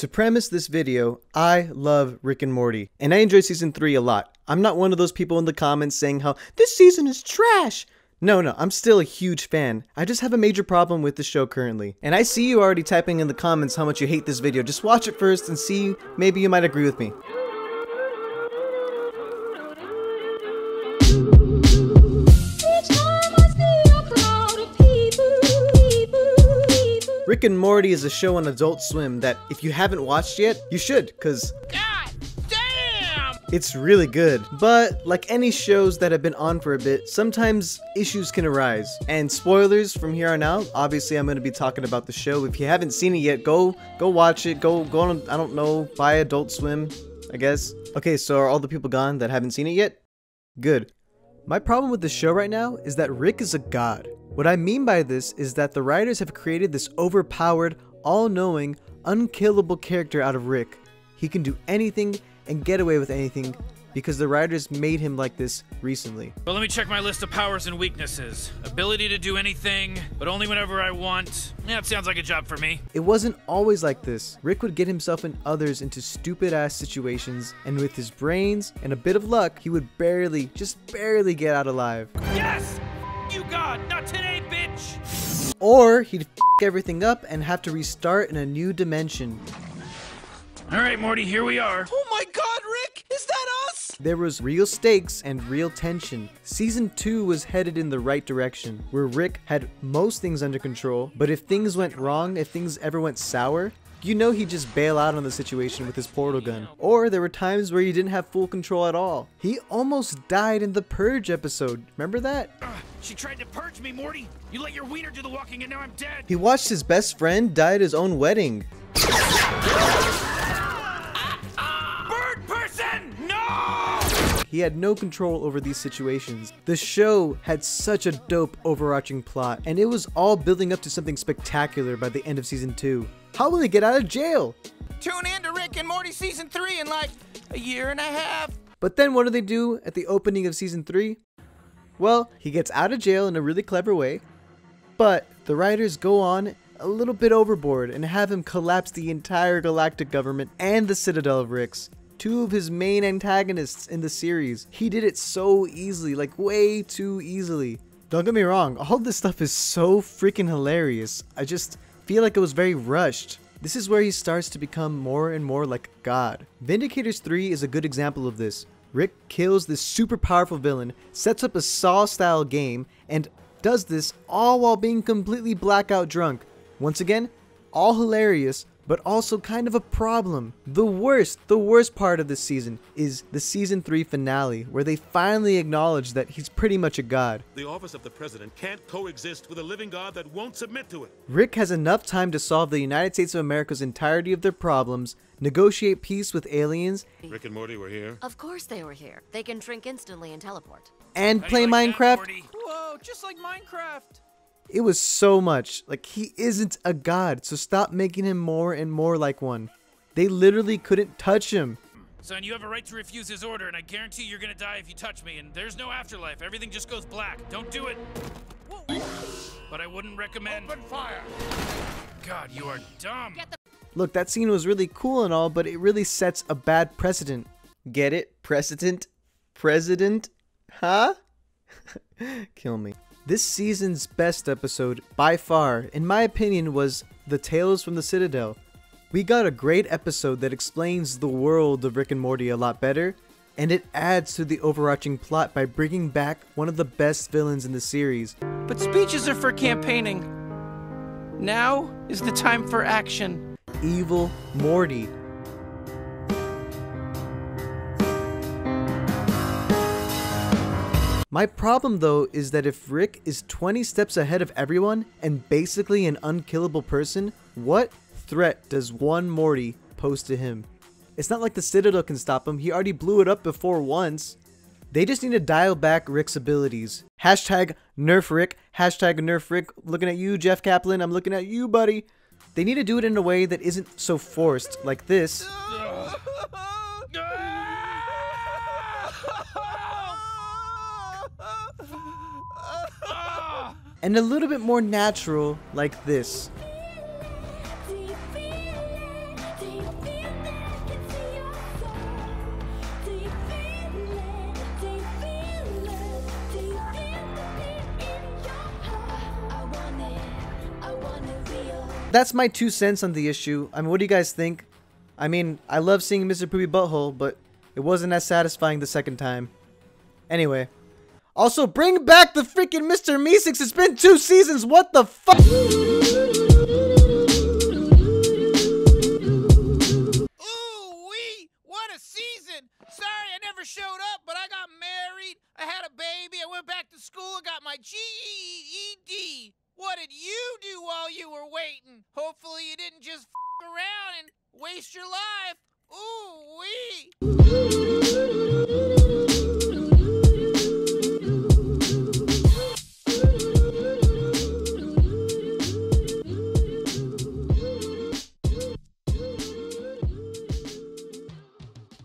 To premise this video, I love Rick and Morty, and I enjoy season 3 a lot. I'm not one of those people in the comments saying how this season is trash. No, I'm still a huge fan. I just have a major problem with the show currently. And I see you already typing in the comments how much you hate this video. Just watch it first and see, maybe you might agree with me. Rick and Morty is a show on Adult Swim that, if you haven't watched yet, you should, cause God damn! It's really good. But, like any shows that have been on for a bit, sometimes issues can arise. And spoilers from here on out, obviously I'm going to be talking about the show. If you haven't seen it yet, go watch it, go on, I don't know, buy Adult Swim, I guess. Okay, so are all the people gone that haven't seen it yet? Good. My problem with the show right now is that Rick is a god. What I mean by this is that the writers have created this overpowered, all-knowing, unkillable character out of Rick. He can do anything and get away with anything because the writers made him like this recently. Well, let me check my list of powers and weaknesses. Ability to do anything, but only whenever I want. Yeah, it sounds like a job for me. It wasn't always like this. Rick would get himself and others into stupid-ass situations, and with his brains and a bit of luck, he would just barely get out alive. Yes! You God, not today, bitch! Or he'd f everything up and have to restart in a new dimension. Alright, Morty, here we are. Oh my God, Rick! Is that us? There was real stakes and real tension. Season 2 was headed in the right direction, where Rick had most things under control, but if things went wrong, if things ever went sour, you know he'd just bail out on the situation with his portal gun. Or there were times where he didn't have full control at all. He almost died in the Purge episode. Remember that? She tried to purge me, Morty. You let your wiener do the walking and now I'm dead. He watched his best friend die at his own wedding. Bird person! No! He had no control over these situations. The show had such a dope overarching plot, and it was all building up to something spectacular by the end of season 2. How will he get out of jail? Tune in to Rick and Morty season 3 in like a year and a half. But then what do they do at the opening of season 3? Well, he gets out of jail in a really clever way, but the writers go on a little bit overboard and have him collapse the entire galactic government and the Citadel of Ricks. Two of his main antagonists in the series. He did it so easily, like way too easily. Don't get me wrong, all this stuff is so freaking hilarious. I just feel like it was very rushed. This is where he starts to become more and more like a god. Vindicators 3 is a good example of this. Rick kills this super powerful villain, sets up a Saw-style game, and does this all while being completely blackout drunk. Once again, all hilarious, but also kind of a problem. The worst part of this season is the season 3 finale, where they finally acknowledge that he's pretty much a god. The office of the president can't coexist with a living god that won't submit to it. Rick has enough time to solve the United States of America's entirety of their problems, negotiate peace with aliens. Rick and Morty were here. Of course they were here. They can shrink instantly and teleport. And play Minecraft. Whoa, just like Minecraft. It was so much. Like, he isn't a god, so stop making him more and more like one. They literally couldn't touch him. Son, you have a right to refuse his order, and I guarantee you're gonna die if you touch me, and there's no afterlife. Everything just goes black. Don't do it. But I wouldn't recommend. Open fire! God, you are dumb. Look, that scene was really cool and all, but it really sets a bad precedent. Get it? Precedent? President? Huh? Kill me. This season's best episode, by far, in my opinion, was the Tales from the Citadel. We got a great episode that explains the world of Rick and Morty a lot better, and it adds to the overarching plot by bringing back one of the best villains in the series. But speeches are for campaigning. Now is the time for action. Evil Morty. My problem though is that if Rick is 20 steps ahead of everyone and basically an unkillable person, what threat does one Morty pose to him? It's not like the Citadel can stop him, he already blew it up before once. They just need to dial back Rick's abilities. Hashtag nerf Rick, hashtag nerf Rick. Looking at you, Jeff Kaplan, I'm looking at you, buddy. They need to do it in a way that isn't so forced, like this. And a little bit more natural, like this. That's my 2 cents on the issue. I mean, what do you guys think? I mean, I love seeing Mr. Poopy Butthole, but it wasn't as satisfying the second time. Anyway. Also, bring back the freaking Mr. Meeseeks. It's been 2 seasons. What the fuck? Ooh-wee! What a season! Sorry I never showed up, but I got married, I had a baby, I went back to school, I got my GED. What did you do while you were waiting? Hopefully you didn't just f around and waste your life. Ooh-wee!